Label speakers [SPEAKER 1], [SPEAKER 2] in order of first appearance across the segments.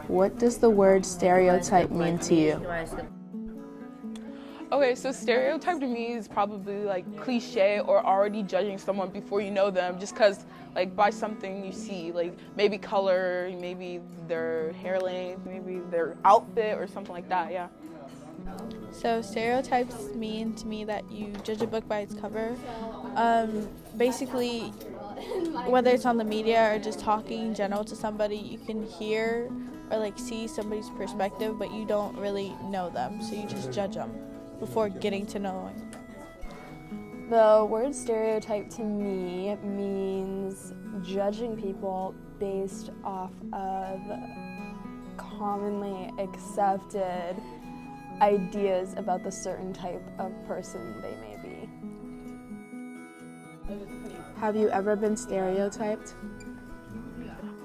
[SPEAKER 1] What does the word stereotype mean to you?
[SPEAKER 2] Okay, so stereotype to me is probably like cliche or already judging someone before you know them just because like by something you see, like maybe color, maybe their hair length, maybe their outfit or something like that, yeah.
[SPEAKER 3] So stereotypes mean to me that you judge a book by its cover. Basically, whether it's on the media or just talking in general to somebody, you can hear or like see somebody's perspective, but you don't really know them, so you just judge them before getting to knowing.
[SPEAKER 4] The word stereotype to me means judging people based off of commonly accepted ideas about the certain type of person they may be.
[SPEAKER 1] Have you ever been stereotyped?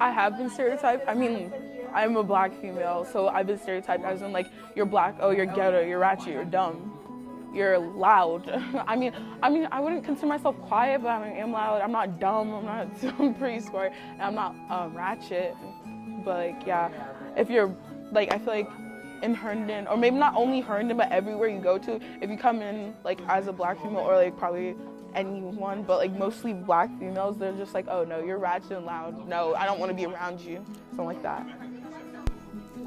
[SPEAKER 2] I have been stereotyped. I mean, I'm a black female, so I've been stereotyped as in like, you're black, oh, you're ghetto, you're ratchet, you're dumb, you're loud. I mean, I wouldn't consider myself quiet, but I am loud. I'm not dumb, I'm pretty smart, and I'm not ratchet. But like, yeah, if you're like, I feel like in Herndon, or maybe not only Herndon, but everywhere you go to, if you come in like as a black female or like probably anyone, but like mostly black females, they're just like, oh no, you're ratchet and loud. No, I don't want to be around you. Something like that.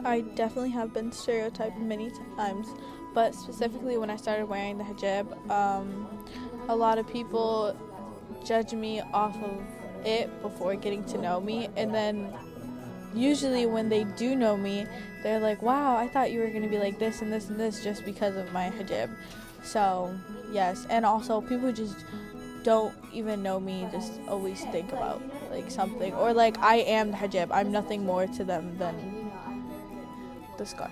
[SPEAKER 3] I definitely have been stereotyped many times, but specifically when I started wearing the hijab, a lot of people judge me off of it before getting to know me, and then usually when they do know me, they're like, wow, I thought you were going to be like this and this and this just because of my hijab. So, yes, and also people just don't even know me, just always think about like something, or like I am the hijab, I'm nothing more to them than the scarf.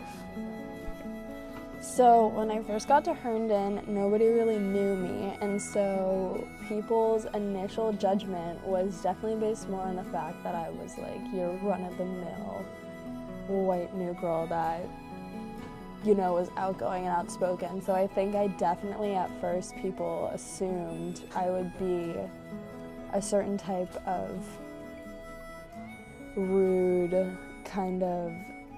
[SPEAKER 4] So when I first got to Herndon, nobody really knew me, and so people's initial judgment was definitely based more on the fact that I was like your run-of-the-mill white new girl that, you know, was outgoing and outspoken. So I think I definitely at first people assumed I would be a certain type of rude, kind of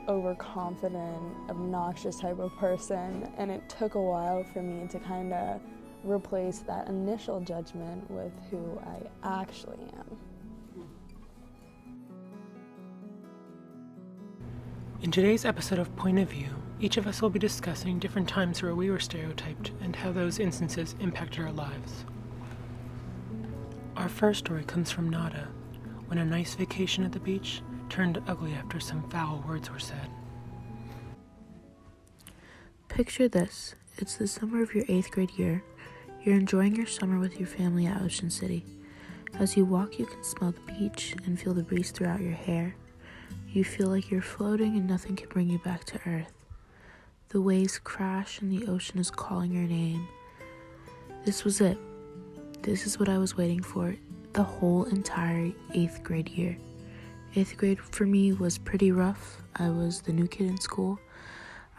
[SPEAKER 4] overconfident, obnoxious type of person, and it took a while for me to kind of replace that initial judgment with who I actually am.
[SPEAKER 5] In today's episode of Point of View, each of us will be discussing different times where we were stereotyped and how those instances impacted our lives. Our first story comes from Nura, when a nice vacation at the beach turned ugly after some foul words were said.
[SPEAKER 6] Picture this. It's the summer of your 8th grade year. You're enjoying your summer with your family at Ocean City. As you walk, you can smell the beach and feel the breeze throughout your hair. You feel like you're floating and nothing can bring you back to earth. The waves crash and the ocean is calling your name. This was it. This is what I was waiting for the whole entire 8th grade year. 8th grade for me was pretty rough. I was the new kid in school.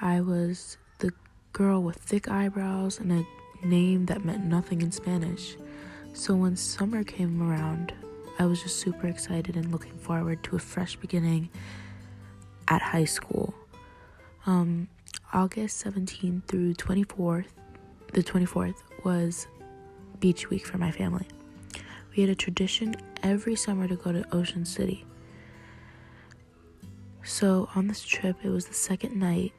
[SPEAKER 6] I was the girl with thick eyebrows and a name that meant nothing in Spanish. So when summer came around, I was just super excited and looking forward to a fresh beginning at high school. August 17th through 24th, the 24th was beach week for my family. We had a tradition every summer to go to Ocean City. So on this trip, it was the second night,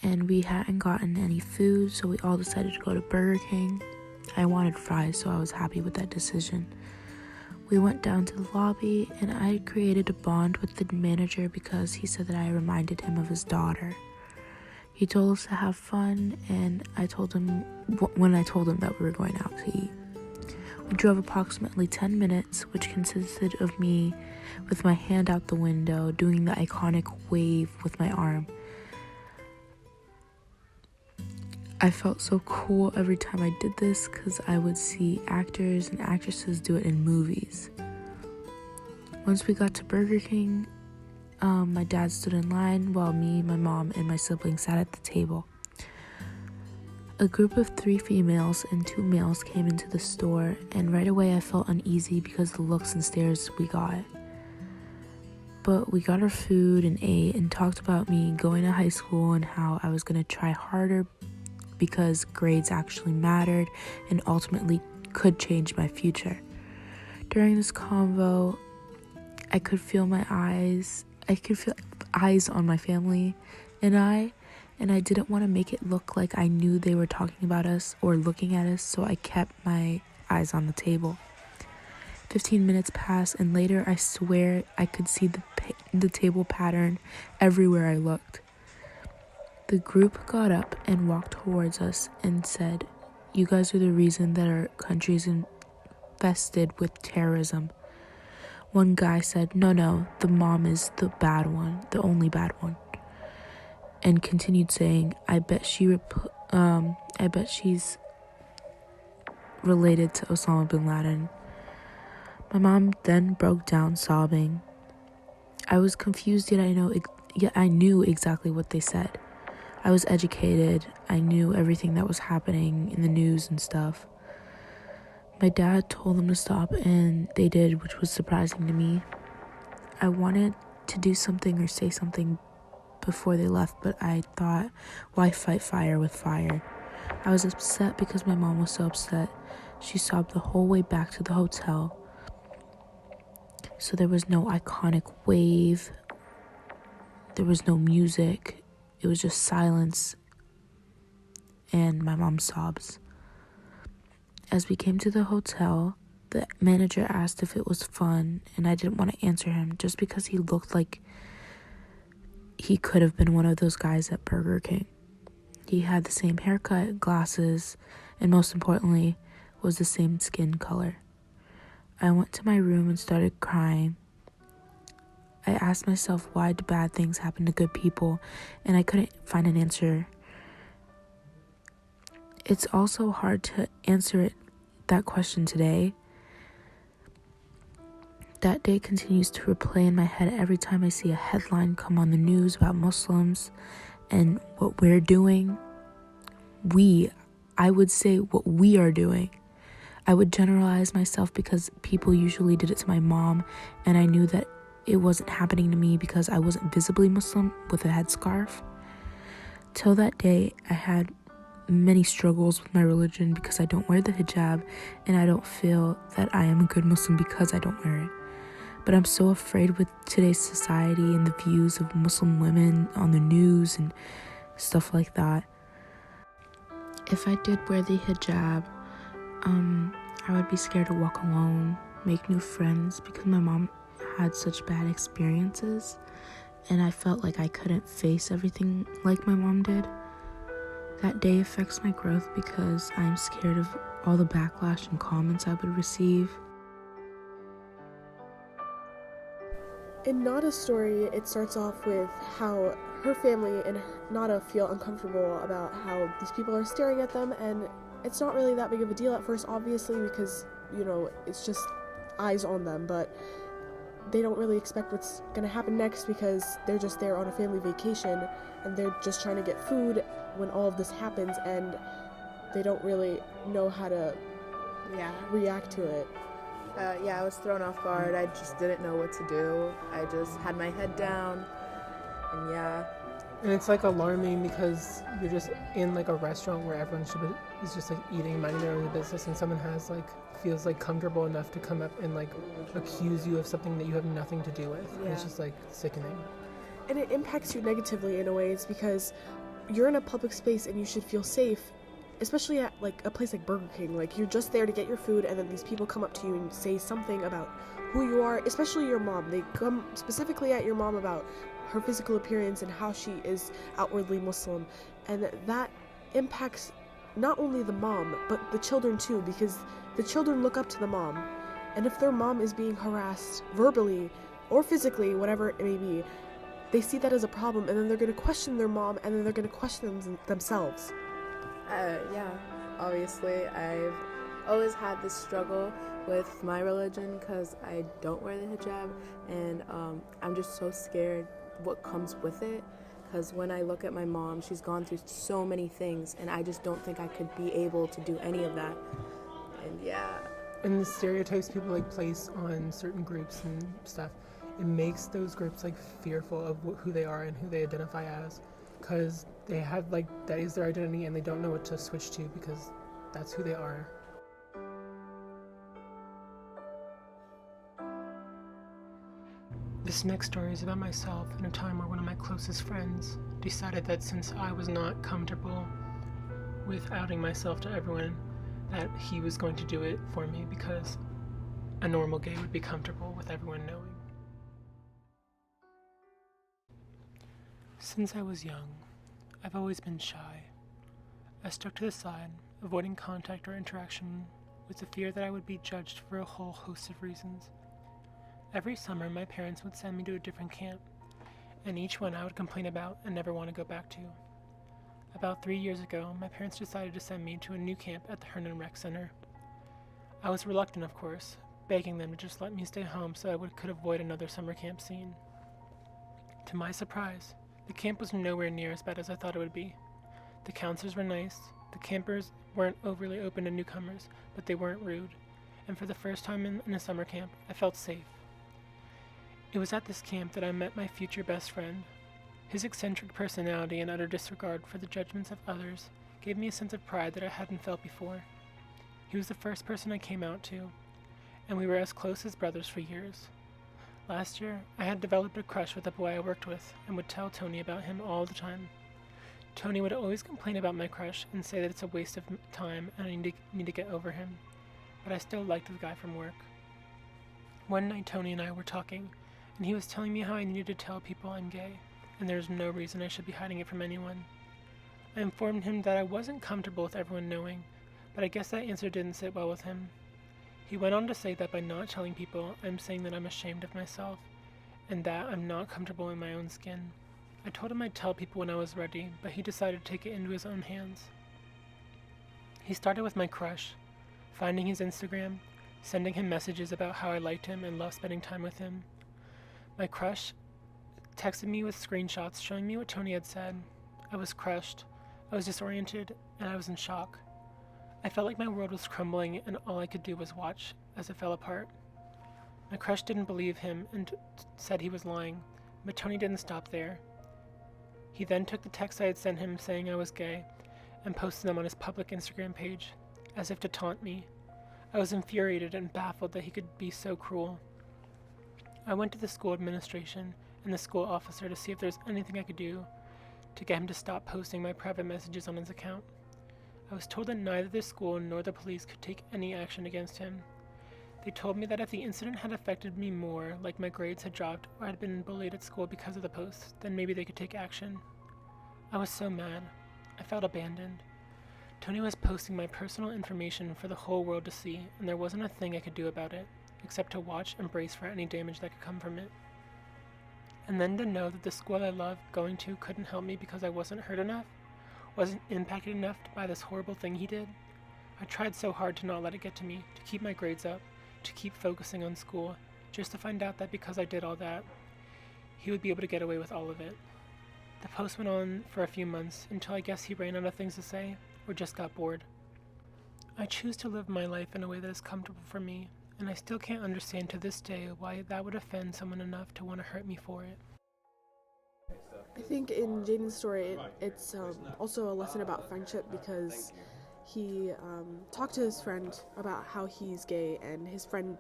[SPEAKER 6] and we hadn't gotten any food, so we all decided to go to Burger King. I wanted fries, so I was happy with that decision. We went down to the lobby, and I created a bond with the manager because he said that I reminded him of his daughter. He told us to have fun, and I told him when I told him that we were going out to eat. We drove approximately 10 minutes, which consisted of me with my hand out the window, doing the iconic wave with my arm. I felt so cool every time I did this because I would see actors and actresses do it in movies. Once we got to Burger King, my dad stood in line while me, my mom, and my siblings sat at the table. A group of 3 females and 2 males came into the store, and right away I felt uneasy because of the looks and stares we got. But we got our food and ate and talked about me going to high school and how I was going to try harder because grades actually mattered and ultimately could change my future. During this convo, I could feel eyes on my family and I didn't want to make it look like I knew they were talking about us or looking at us, so I kept my eyes on the table. 15 minutes passed, and later I swear I could see the table pattern everywhere I looked. The group got up and walked towards us and said, "You guys are the reason that our country is infested with terrorism." One guy said, No, the mom is the bad one, the only bad one." And continued saying, I bet she's related to Osama bin Laden." My mom then broke down sobbing. I was confused, yet I knew exactly what they said. I was educated. I knew everything that was happening in the news and stuff. My dad told them to stop, and they did, which was surprising to me. I wanted to do something or say something before they left, but I thought, why fight fire with fire? I was upset because my mom was so upset. She sobbed the whole way back to the hotel. So there was no iconic wave. There was no music. It was just silence and my mom's sobs. As we came to the hotel, the manager asked if it was fun, and I didn't want to answer him just because he looked like he could have been one of those guys at Burger King. He had the same haircut, glasses, and most importantly, was the same skin color. I went to my room and started crying. I asked myself, why do bad things happen to good people? And I couldn't find an answer. It's also hard to answer that question today. That day continues to replay in my head every time I see a headline come on the news about Muslims and what we're doing. I would say what we are doing. I would generalize myself because people usually did it to my mom, and I knew that it wasn't happening to me because I wasn't visibly Muslim with a headscarf. Till that day, I had many struggles with my religion because I don't wear the hijab, and I don't feel that I am a good Muslim because I don't wear it. But I'm so afraid with today's society and the views of Muslim women on the news and stuff like that. If I did wear the hijab, I would be scared to walk alone, make new friends, because my mom had such bad experiences, and I felt like I couldn't face everything like my mom did. That day affects my growth because I'm scared of all the backlash and comments I would receive.
[SPEAKER 1] In Nada's story, it starts off with how her family and Nada feel uncomfortable about how these people are staring at them, and it's not really that big of a deal at first, obviously, because, it's just eyes on them, but they don't really expect what's going to happen next because they're just there on a family vacation, and they're just trying to get food when all of this happens, and they don't really know how to react to it.
[SPEAKER 7] I was thrown off guard. I just didn't know what to do. I just had my head down, and
[SPEAKER 5] And it's like alarming because you're just in like a restaurant where everyone is just like eating, minding their own business, and someone feels like comfortable enough to come up and like accuse you of something that you have nothing to do with. And it's just like sickening.
[SPEAKER 1] And it impacts you negatively in a way. It's because you're in a public space and you should feel safe, especially at like a place like Burger King. Like, you're just there to get your food, and then these people come up to you and say something about who you are, especially your mom. They come specifically at your mom about her physical appearance and how she is outwardly Muslim, and that impacts not only the mom but the children too, because the children look up to the mom, and if their mom is being harassed verbally or physically, whatever it may be, they see that as a problem, and then they're going to question their mom, and then they're going to question themselves.
[SPEAKER 7] Obviously, I've always had this struggle with my religion because I don't wear the hijab, and I'm just so scared what comes with it, because when I look at my mom, she's gone through so many things, and I just don't think I could be able to do any of that. And
[SPEAKER 5] And the stereotypes people like place on certain groups and stuff, it makes those groups like fearful of who they are and who they identify as, because they have like that is their identity and they don't know what to switch to because that's who they are. This next story is about myself in a time where one of my closest friends decided that since I was not comfortable with outing myself to everyone, that he was going to do it for me because a normal gay would be comfortable with everyone knowing. Since I was young, I've always been shy. I stuck to the side, avoiding contact or interaction with the fear that I would be judged for a whole host of reasons. Every summer, my parents would send me to a different camp, and each one I would complain about and never want to go back to. About 3 years ago, my parents decided to send me to a new camp at the Herndon Rec Center. I was reluctant, of course, begging them to just let me stay home so I could avoid another summer camp scene. To my surprise, the camp was nowhere near as bad as I thought it would be. The counselors were nice, the campers weren't overly open to newcomers, but they weren't rude, and for the first time in a summer camp, I felt safe. It was at this camp that I met my future best friend. His eccentric personality and utter disregard for the judgments of others gave me a sense of pride that I hadn't felt before. He was the first person I came out to, and we were as close as brothers for years. Last year, I had developed a crush with a boy I worked with and would tell Tony about him all the time. Tony would always complain about my crush and say that it's a waste of time and I need to get over him, but I still liked the guy from work. One night, Tony and I were talking, and he was telling me how I needed to tell people I'm gay, and there's no reason I should be hiding it from anyone. I informed him that I wasn't comfortable with everyone knowing, but I guess that answer didn't sit well with him. He went on to say that by not telling people, I'm saying that I'm ashamed of myself, and that I'm not comfortable in my own skin. I told him I'd tell people when I was ready, but he decided to take it into his own hands. He started with my crush, finding his Instagram, sending him messages about how I liked him and loved spending time with him. My crush texted me with screenshots showing me what Tony had said. I was crushed, I was disoriented, and I was in shock. I felt like my world was crumbling and all I could do was watch as it fell apart. My crush didn't believe him and said he was lying, but Tony didn't stop there. He then took the texts I had sent him saying I was gay and posted them on his public Instagram page, as if to taunt me. I was infuriated and baffled that he could be so cruel. I went to the school administration and the school officer to see if there's anything I could do to get him to stop posting my private messages on his account. I was told that neither the school nor the police could take any action against him. They told me that if the incident had affected me more, like my grades had dropped or I had been bullied at school because of the posts, then maybe they could take action. I was so mad. I felt abandoned. Tony was posting my personal information for the whole world to see, and there wasn't a thing I could do about it, except to watch and brace for any damage that could come from it. And then to know that the school I loved going to couldn't help me because I wasn't hurt enough, wasn't impacted enough by this horrible thing he did. I tried so hard to not let it get to me, to keep my grades up, to keep focusing on school, just to find out that because I did all that, he would be able to get away with all of it. The post went on for a few months until I guess he ran out of things to say or just got bored. I choose to live my life in a way that is comfortable for me, and I still can't understand to this day why that would offend someone enough to want to hurt me for it.
[SPEAKER 1] I think in Jaden's story, it's also a lesson about friendship because he talked to his friend about how he's gay, and his friend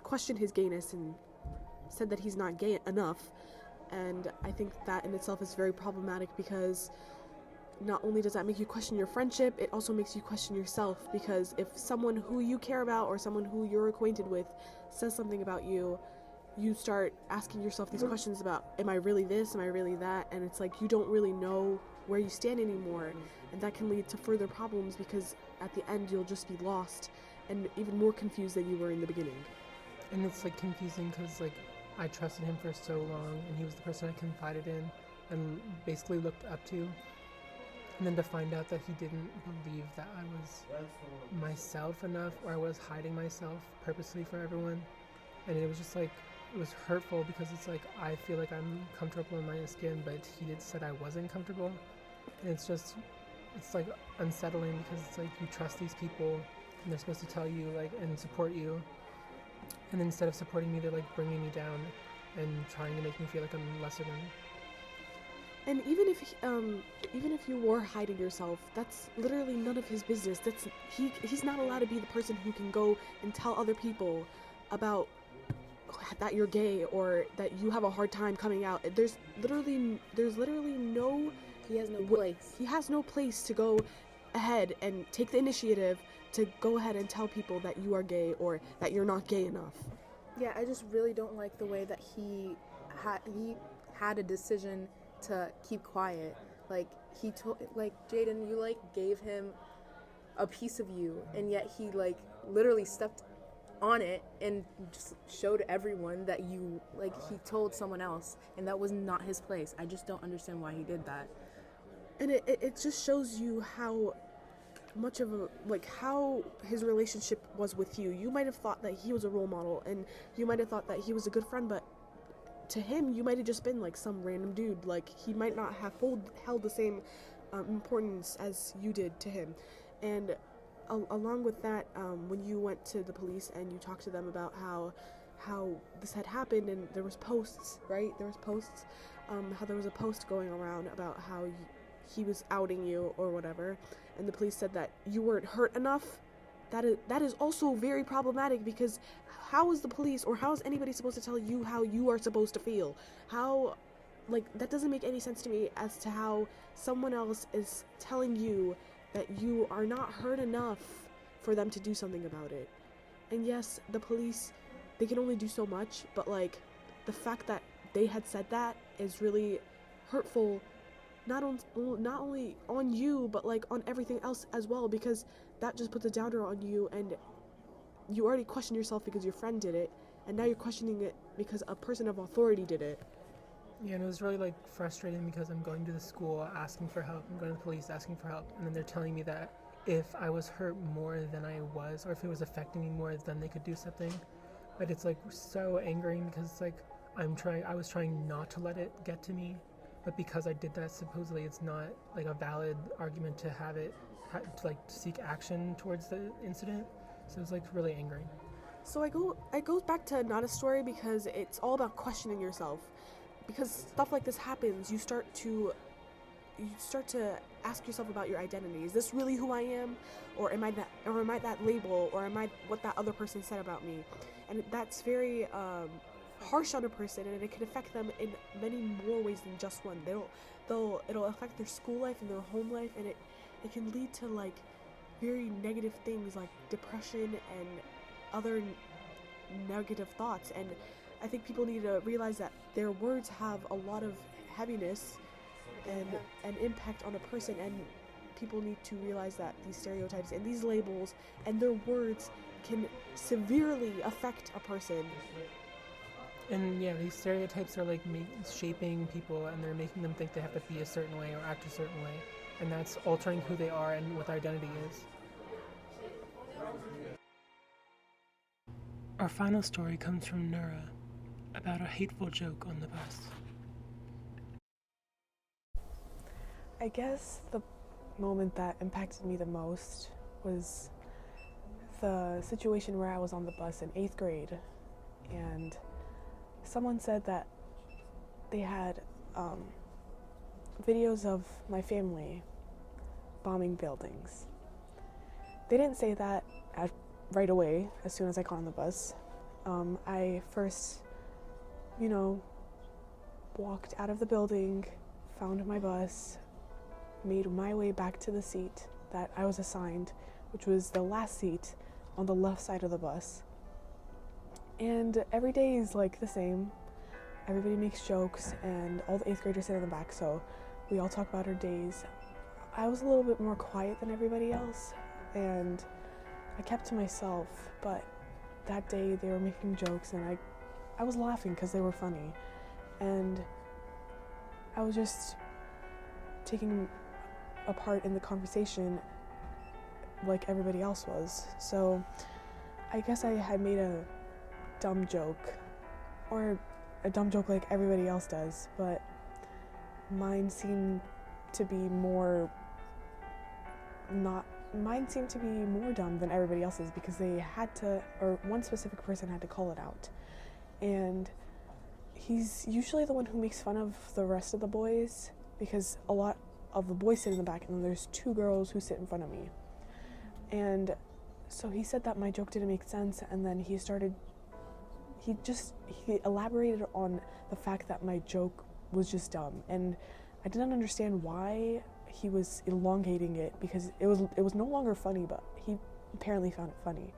[SPEAKER 1] questioned his gayness and said that he's not gay enough. And I think that in itself is very problematic because not only does that make you question your friendship, it also makes you question yourself, because if someone who you care about or someone who you're acquainted with says something about you, you start asking yourself these questions about, am I really this, am I really that? And it's like you don't really know where you stand anymore, and that can lead to further problems because at the end you'll just be lost and even more confused than you were in the beginning.
[SPEAKER 5] And it's like confusing because like I trusted him for so long and he was the person I confided in and basically looked up to, and then to find out that he didn't believe that I was myself enough, or I was hiding myself purposely for everyone. And it was just like, it was hurtful because it's like I feel like I'm comfortable in my skin, but he said I wasn't comfortable. And it's like unsettling because it's like you trust these people and they're supposed to tell you like and support you, and then instead of supporting me they're like bringing me down. and trying to make me feel like I'm lesser than.
[SPEAKER 1] And even if you were hiding yourself, that's literally none of his business. He's not allowed to be the person who can go and tell other people about that you're gay or that you have a hard time coming out. There's literally no.
[SPEAKER 7] He has no place.
[SPEAKER 1] He has no place to go ahead and take the initiative to go ahead and tell people that you are gay or that you're not gay enough.
[SPEAKER 7] Yeah, I just really don't like the way that he had a decision to keep quiet. Like he told, like Jaden, you like gave him a piece of you, and yet he like literally stepped on it and just showed everyone that you like he told someone else, and that was not his place. I just don't understand why he did that.
[SPEAKER 1] And it just shows you how much of a, like, how his relationship was with you. You might have thought that he was a role model, and you might have thought that he was a good friend, but to him, you might have just been like some random dude. Like, he might not have held the same importance as you did to him. And along with that, when you went to the police and you talked to them about how this had happened, and there was posts, right? There was posts, how there was a post going around about how he was outing you or whatever, and the police said that you weren't hurt enough. That is also very problematic, because how is the police or how is anybody supposed to tell you how you are supposed to feel? How, like, that doesn't make any sense to me as to how someone else is telling you that you are not hurt enough for them to do something about it. And yes, the police, they can only do so much, but like, the fact that they had said that is really hurtful, not only on you, but like on everything else as well, because that just puts a downer on you, and you already question yourself because your friend did it, and now you're questioning it because a person of authority did it.
[SPEAKER 5] Yeah, and it was really like frustrating because I'm going to the school asking for help, I'm going to the police asking for help, and then they're telling me that if I was hurt more than I was, or if it was affecting me more, then they could do something. But it's like so angering, because it's like I was trying not to let it get to me, but because I did that, supposedly it's not like a valid argument to have it to like seek action towards the incident. So it was like really angering.
[SPEAKER 1] So it goes back to not a story, because it's all about questioning yourself. Because stuff like this happens, you start to ask yourself about your identity. Is this really who I am, or am I that label, or am I what that other person said about me? And that's very harsh on a person, and it can affect them in many more ways than just one. It'll affect their school life and their home life, and it can lead to like very negative things like depression and other negative thoughts. And I think people need to realize that their words have a lot of heaviness and an impact on a person, and people need to realize that these stereotypes and these labels and their words can severely affect a person.
[SPEAKER 5] And yeah, these stereotypes are like shaping people, and they're making them think they have to be a certain way or act a certain way, and that's altering who they are and what their identity is. Our final story comes from Nura, about a hateful joke on the bus.
[SPEAKER 8] I guess the moment that impacted me the most was the situation where I was on the bus in 8th grade, and someone said that they had videos of my family bombing buildings. They didn't say that right away as soon as I got on the bus. I first, walked out of the building, found my bus, made my way back to the seat that I was assigned, which was the last seat on the left side of the bus. And every day is like the same. Everybody makes jokes, and all the 8th graders sit in the back, so we all talk about our days. I was a little bit more quiet than everybody else, and I kept to myself, but that day they were making jokes, and I was laughing because they were funny, and I was just taking a part in the conversation like everybody else was. So I guess I had made a dumb joke, or a dumb joke like everybody else does, but mine seemed to be more dumb than everybody else's, because they had to, or one specific person had to call it out. And he's usually the one who makes fun of the rest of the boys, because a lot of the boys sit in the back and then there's 2 girls who sit in front of me. And so he said that my joke didn't make sense, and then he elaborated on the fact that my joke was just dumb, and I didn't understand why he was elongating it, because it was no longer funny, but he apparently found it funny.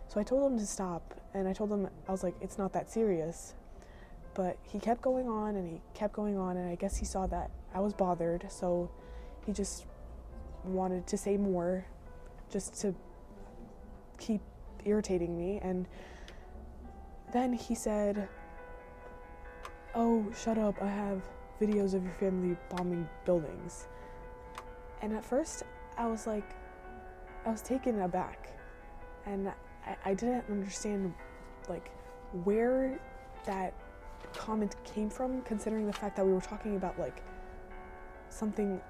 [SPEAKER 8] So I told him to stop, and I told him, I was like, it's not that serious. But he kept going on, and and I guess he saw that I was bothered, so he just wanted to say more, just to keep irritating me. And then he said, "Oh, shut up, I have videos of your family bombing buildings." And at first I was taken aback, and I didn't understand like where that comment came from, considering the fact that we were talking about like something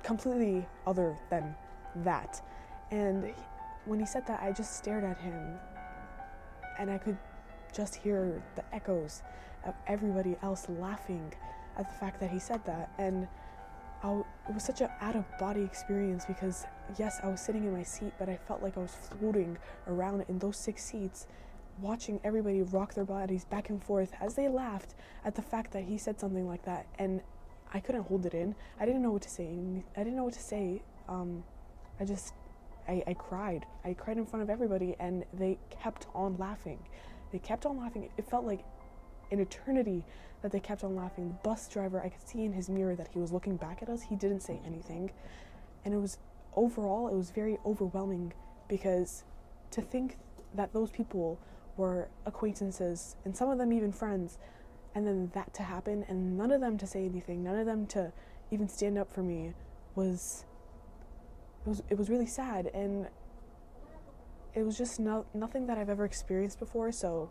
[SPEAKER 8] completely other than that. And when he said that, I just stared at him, and I could just hear the echoes of everybody else laughing at the fact that he said that. And it was such an out-of-body experience, because yes, I was sitting in my seat, but I felt like I was floating around in those 6 seats, watching everybody rock their bodies back and forth as they laughed at the fact that he said something like that. And I couldn't hold it in. I didn't know what to say. I cried. I cried in front of everybody, and they kept on laughing. It felt like an eternity that they kept on laughing. The bus driver, I could see in his mirror that he was looking back at us. He didn't say anything. And it was very overwhelming, because to think that those people were acquaintances, and some of them even friends, and then that to happen, and none of them to say anything, none of them to even stand up for me, was really sad. And it was just nothing that I've ever experienced before, so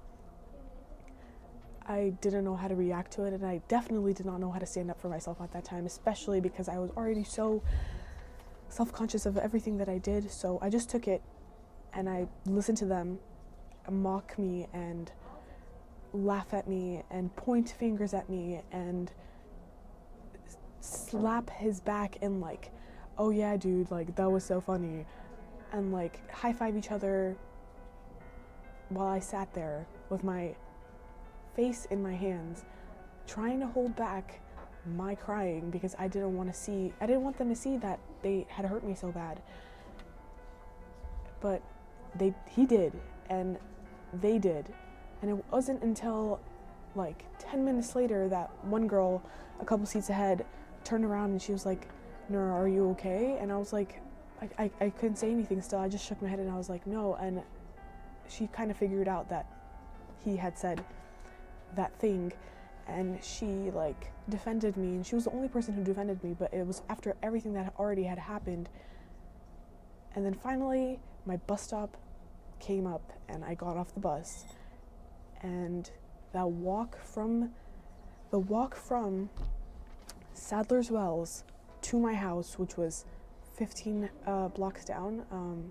[SPEAKER 8] I didn't know how to react to it, and I definitely did not know how to stand up for myself at that time, especially because I was already so self-conscious of everything that I did. So I just took it, and I listened to them mock me and laugh at me and point fingers at me and slap his back and like, "Oh yeah, dude, like that was so funny," and like high-five each other while I sat there with my face in my hands, trying to hold back my crying, because I didn't want them to see that they had hurt me so bad. But he did, and they did. And it wasn't until like 10 minutes later that one girl a couple seats ahead turned around and she was like, "Nura, are you okay?" And I was like, I couldn't say anything still. I just shook my head and I was like, "No." And she kind of figured out that he had said that thing, and she like defended me, and she was the only person who defended me, but it was after everything that already had happened. And then finally my bus stop came up, and I got off the bus, and the walk from Sadler's Wells to my house, which was 15 blocks down,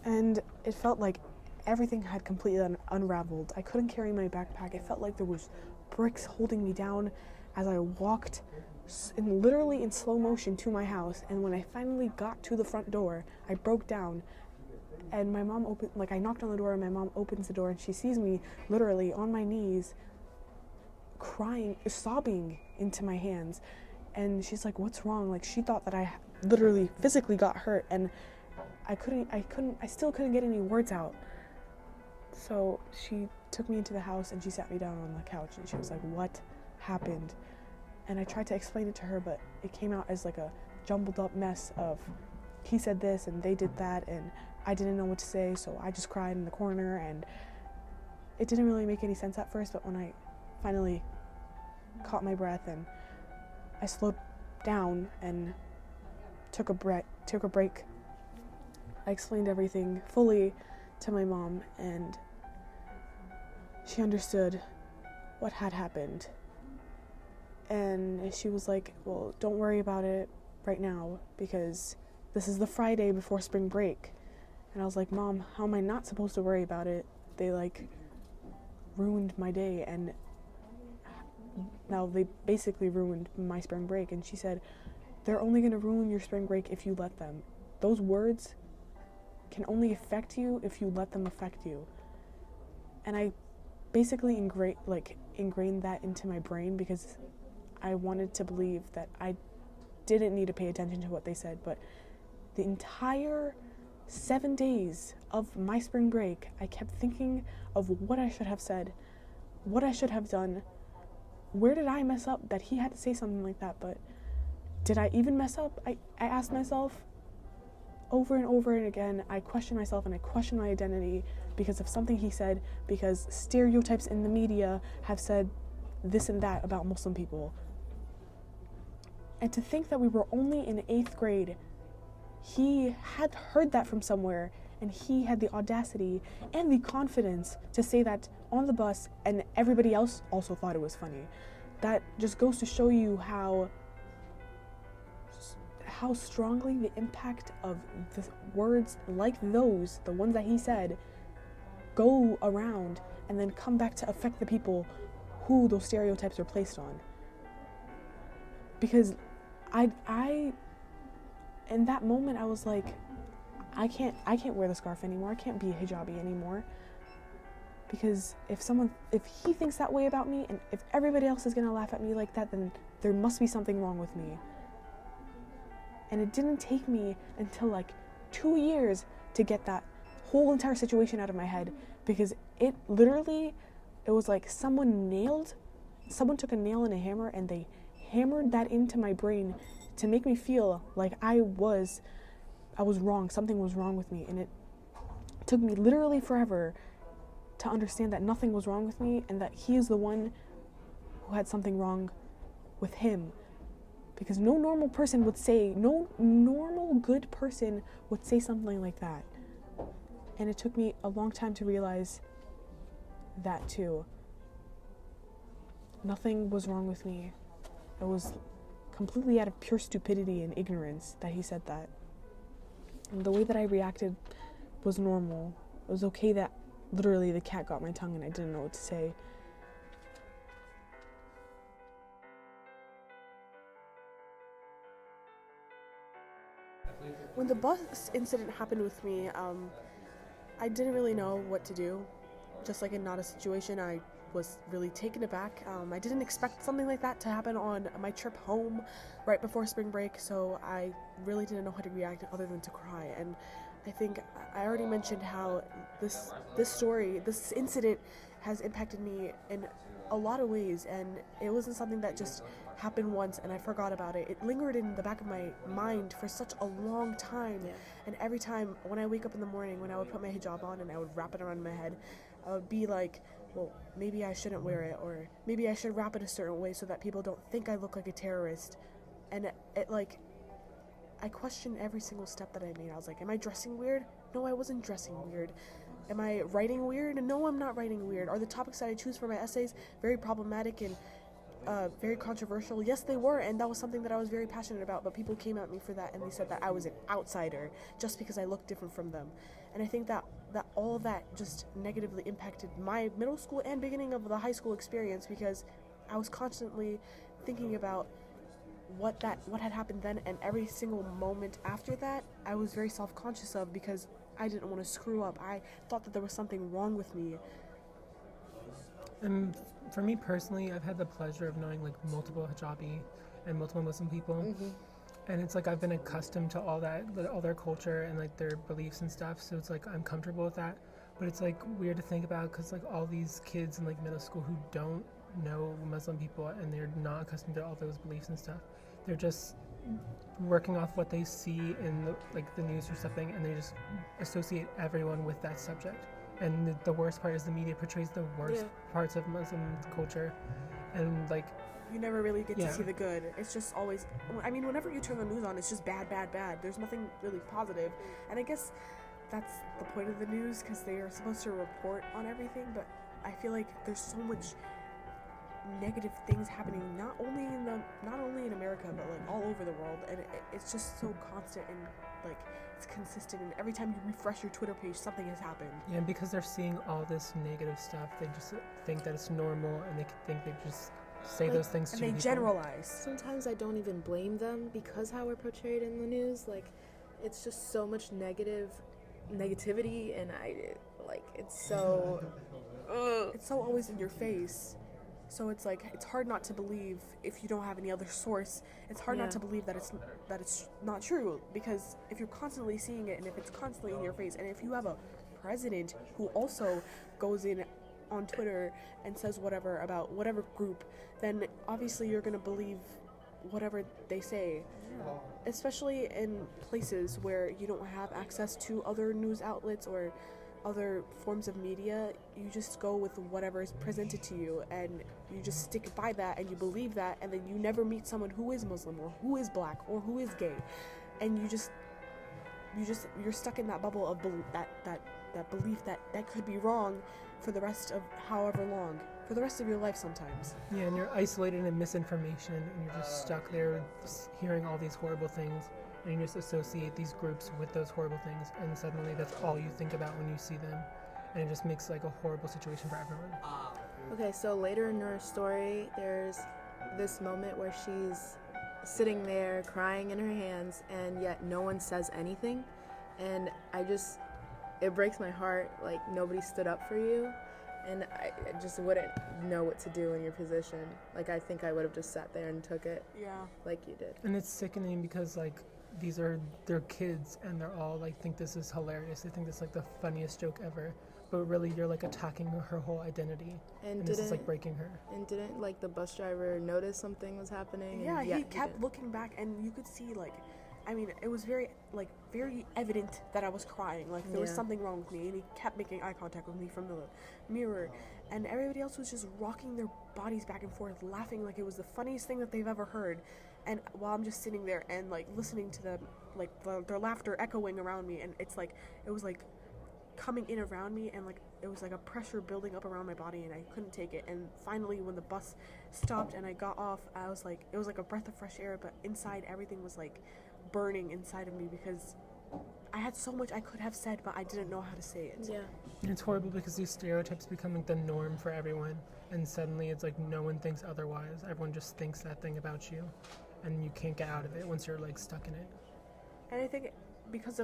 [SPEAKER 8] and it felt like everything had completely unraveled. I couldn't carry my backpack. It felt like there was bricks holding me down as I walked literally in slow motion to my house. And when I finally got to the front door, I broke down, and my mom I knocked on the door, and my mom opens the door, and she sees me literally on my knees crying, sobbing into my hands. And she's like, "What's wrong?" Like, she thought that I literally physically got hurt, and I still couldn't get any words out. So she took me into the house, and she sat me down on the couch, and she was like, "What happened?" And I tried to explain it to her, but it came out as like a jumbled up mess of, he said this and they did that, and I didn't know what to say, so I just cried in the corner, and it didn't really make any sense at first. But when I finally caught my breath and I slowed down and took a break, I explained everything fully to my mom, and she understood what had happened. And she was like, "Well, don't worry about it right now, because this is the Friday before spring break." And I was like, "Mom, how am I not supposed to worry about it? They like ruined my day." And now they basically ruined my spring break. And she said, they're only going to ruin your spring break if you let them. Those words can only affect you if you let them affect you. And I basically ingrained that into my brain because I wanted to believe that I didn't need to pay attention to what they said. But the entire 7 days of my spring break, I kept thinking of what I should have said, what I should have done. Where did I mess up that he had to say something like that? But did I even mess up? I asked myself over and over and again. I questioned myself and I questioned my identity because of something he said, because stereotypes in the media have said this and that about Muslim people. And to think that we were only in 8th grade, he had heard that from somewhere, and he had the audacity and the confidence to say that on the bus, and everybody else also thought it was funny. That just goes to show you how strongly the impact of the words like those, the ones that he said, go around and then come back to affect the people who those stereotypes are placed on. Because I in that moment I was like, I can't wear the scarf anymore. I can't be a hijabi anymore. Because if he thinks that way about me, and if everybody else is gonna laugh at me like that, then there must be something wrong with me. And it didn't take me until like 2 years to get that whole entire situation out of my head, because it was like someone took a nail and a hammer and they hammered that into my brain to make me feel like I was wrong, something was wrong with me. And it took me literally forever to understand that nothing was wrong with me and that he is the one who had something wrong with him. Because no normal good person would say something like that. And it took me a long time to realize that too. Nothing was wrong with me. It was completely out of pure stupidity and ignorance that he said that. And the way that I reacted was normal. It was okay that literally the cat got my tongue and I didn't know what to say.
[SPEAKER 1] When the bus incident happened with me, I didn't really know what to do. Just like in Nada's situation, I was really taken aback. I didn't expect something like that to happen on my trip home right before spring break, so I really didn't know how to react other than to cry. And I think I already mentioned how this incident has impacted me in a lot of ways, and it wasn't something that just happened once and I forgot about it. It lingered in the back of my mind for such a long time. Yeah. And every time when I wake up in the morning, when I would put my hijab on and I would wrap it around my head, I would be like, well, maybe I shouldn't wear it, or maybe I should wrap it a certain way so that people don't think I look like a terrorist. And I questioned every single step that I made. I was like, am I dressing weird? No, I wasn't dressing weird. Am I writing weird? No, I'm not writing weird. Are the topics that I choose for my essays very problematic and very controversial? Yes, they were, and that was something that I was very passionate about, but people came at me for that, and they said that I was an outsider just because I looked different from them. And I think that all of that just negatively impacted my middle school and beginning of the high school experience, because I was constantly thinking about what had happened then, and every single moment after that I was very self-conscious of, because I didn't want to screw up. I thought that there was something wrong with me.
[SPEAKER 5] And for me personally, I've had the pleasure of knowing like multiple hijabi and multiple Muslim people. Mm-hmm. And it's like I've been accustomed to all that, all their culture and like their beliefs and stuff. So it's like I'm comfortable with that. But it's like weird to think about, because like all these kids in like middle school who don't know Muslim people and they're not accustomed to all those beliefs and stuff, they're just working off what they see in the news or something, and they just associate everyone with that subject. And the worst part is the media portrays the worst parts of Muslim culture, and like
[SPEAKER 1] you never really get to see the good. It's just always, I mean, whenever you turn the news on, it's just bad, bad, bad. There's nothing really positive. And I guess that's the point of the news, because they are supposed to report on everything, but I feel like there's so much negative things happening, not only in America, but like all over the world, and it's just so constant and like it's consistent, and every time you refresh your Twitter page, something has happened.
[SPEAKER 5] Yeah, and because they're seeing all this negative stuff, they just think that it's normal, and they think they just say those things to
[SPEAKER 1] and they
[SPEAKER 5] people.
[SPEAKER 1] generalize.
[SPEAKER 7] Sometimes I don't even blame them because how we're portrayed in the news. Like, it's just so much negativity, and it's so
[SPEAKER 1] It's so always in your face. So it's like it's hard not to believe if you don't have any other source. It's hard not to believe that it's not true, because if you're constantly seeing it and if it's constantly in your face, and if you have a president who also goes in on Twitter and says whatever about whatever group, then obviously you're going to believe whatever they say. Especially in places where you don't have access to other news outlets or other forms of media. You just go with whatever is presented to you, and you just stick by that, and you believe that, and then you never meet someone who is Muslim or who is black or who is gay, and you're stuck in that bubble of that belief that could be wrong for the rest of however long, for the rest of your life sometimes.
[SPEAKER 5] Yeah, and you're isolated in misinformation, and you're just stuck there just hearing all these horrible things, and you just associate these groups with those horrible things, and suddenly that's all you think about when you see them, and it just makes like a horrible situation for everyone.
[SPEAKER 7] Okay, so later in Nura's story, there's this moment where she's sitting there crying in her hands, and yet no one says anything, and it breaks my heart. Like, nobody stood up for you, and I just wouldn't know what to do in your position. Like, I think I would have just sat there and took it.
[SPEAKER 1] Yeah.
[SPEAKER 7] Like you did.
[SPEAKER 5] And it's sickening because like they're kids, and they're all like think this is hilarious. They think this is like the funniest joke ever, but really you're like attacking her whole identity, and this is like breaking her.
[SPEAKER 7] And didn't like the bus driver notice something was happening?
[SPEAKER 1] Yeah, he kept looking back, and you could see it was very evident that I was crying. Like, there was something wrong with me, and he kept making eye contact with me from the mirror, and everybody else was just rocking their bodies back and forth, laughing like it was the funniest thing that they've ever heard. And while I'm just sitting there and like listening to them, like their laughter echoing around me, and it was like coming in around me, and like it was like a pressure building up around my body, and I couldn't take it. And finally, when the bus stopped and I got off, it was like a breath of fresh air, but inside everything was like burning inside of me, because I had so much I could have said, but I didn't know how to say it.
[SPEAKER 7] Yeah.
[SPEAKER 5] And it's horrible because these stereotypes become like the norm for everyone, and suddenly it's like no one thinks otherwise. Everyone just thinks that thing about you, and you can't get out of it once you're like stuck in it.
[SPEAKER 1] And I think because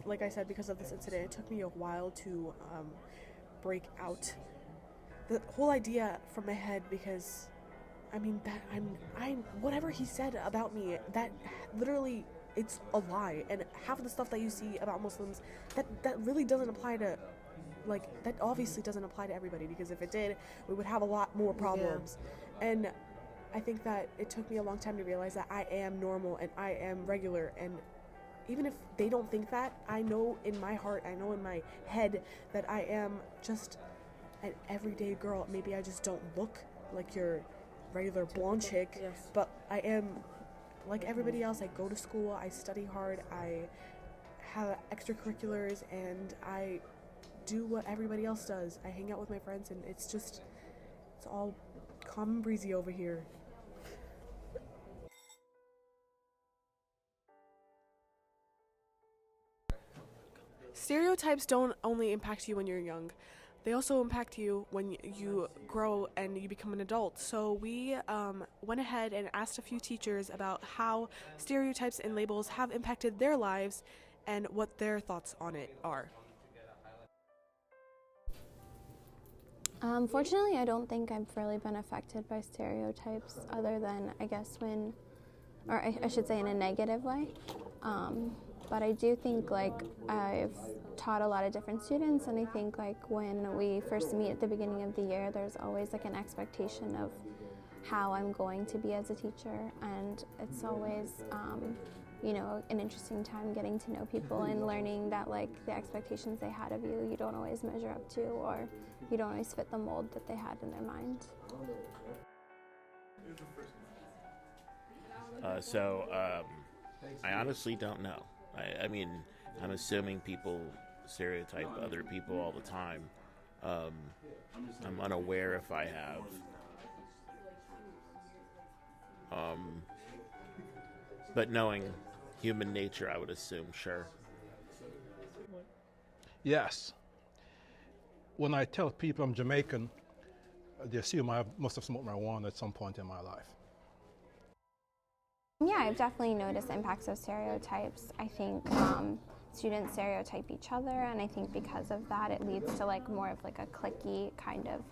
[SPEAKER 1] like I said, because of this incident, it took me a while to break out the whole idea from my head, because I mean that I'm whatever he said about me, that literally it's a lie, and half of the stuff that you see about Muslims that really doesn't apply to, like, that obviously doesn't apply to everybody, because if it did, we would have a lot more problems. And I think that it took me a long time to realize that I am normal and I am regular, and even if they don't think that, I know in my heart, I know in my head that I am just an everyday girl. Maybe I just don't look like your regular blonde chick, but I am like everybody else. I go to school, I study hard, I have extracurriculars, and I do what everybody else does. I hang out with my friends, and it's all calm and breezy over here. Stereotypes don't only impact you when you're young. They also impact you when you grow and you become an adult. So we went ahead and asked a few teachers about how stereotypes and labels have impacted their lives and what their thoughts on it are.
[SPEAKER 4] Fortunately, I don't think I've really been affected by stereotypes, other than, I guess, I should say in a negative way. But I do think, like, I've taught a lot of different students, and I think, like, when we first meet at the beginning of the year, there's always, like, an expectation of how I'm going to be as a teacher, and it's always, an interesting time getting to know people and learning that, like, the expectations they had of you don't always measure up to, or you don't always fit the mold that they had in their mind.
[SPEAKER 9] I honestly don't know. I mean, I'm assuming people stereotype other people all the time. I'm unaware if I have. But knowing human nature, I would assume, sure.
[SPEAKER 10] Yes. When I tell people I'm Jamaican, they assume I must have smoked marijuana at some point in my life.
[SPEAKER 11] Yeah, I've definitely noticed the impacts of stereotypes. I think students stereotype each other, and I think because of that, it leads to like more of like a cliquey kind of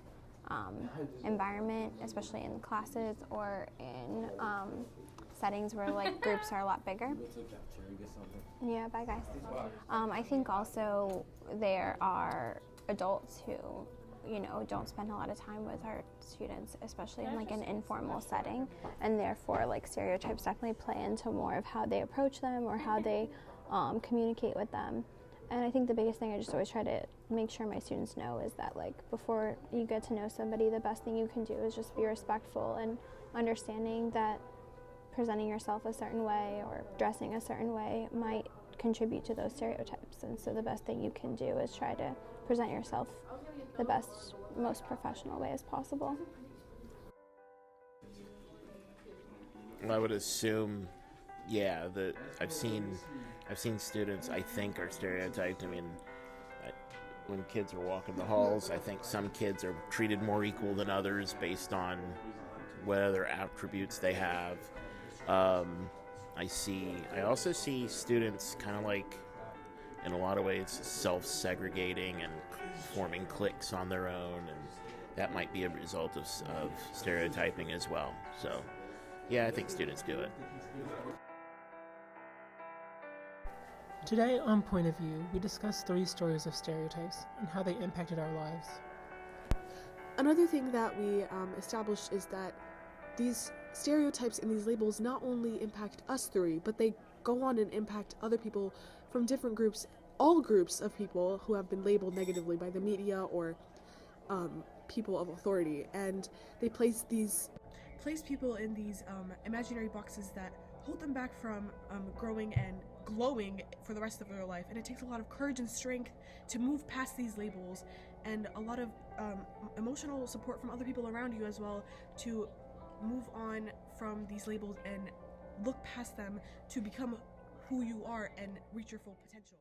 [SPEAKER 11] environment, especially in classes or in settings where like groups are a lot bigger. Yeah, bye guys. I think also there are adults who, you know, don't spend a lot of time with our students, especially in like an informal setting, and therefore like stereotypes definitely play into more of how they approach them or how they communicate with them. And I think the biggest thing I just always try to make sure my students know is that like before you get to know somebody, the best thing you can do is just be respectful and understanding that presenting yourself a certain way or dressing a certain way might contribute to those stereotypes. And so the best thing you can do is try to present yourself the best, most professional way as possible.
[SPEAKER 9] I would assume, yeah, that I've seen students I think are stereotyped. I mean, when kids are walking the halls, I think some kids are treated more equal than others based on what other attributes they have. I also see students kind of like, in a lot of ways, self-segregating and forming cliques on their own, and that might be a result of stereotyping as well. So, yeah, I think students do it.
[SPEAKER 5] Today on Point of View, we discuss 3 stories of stereotypes and how they impacted our lives.
[SPEAKER 1] Another thing that we established is that these stereotypes and these labels not only impact us 3, but they go on and impact other people from different groups, all groups of people who have been labeled negatively by the media or people of authority. And they place people in these imaginary boxes that hold them back from growing and glowing for the rest of their life. And it takes a lot of courage and strength to move past these labels, and a lot of emotional support from other people around you as well to move on from these labels and look past them to become who you are and reach your full potential.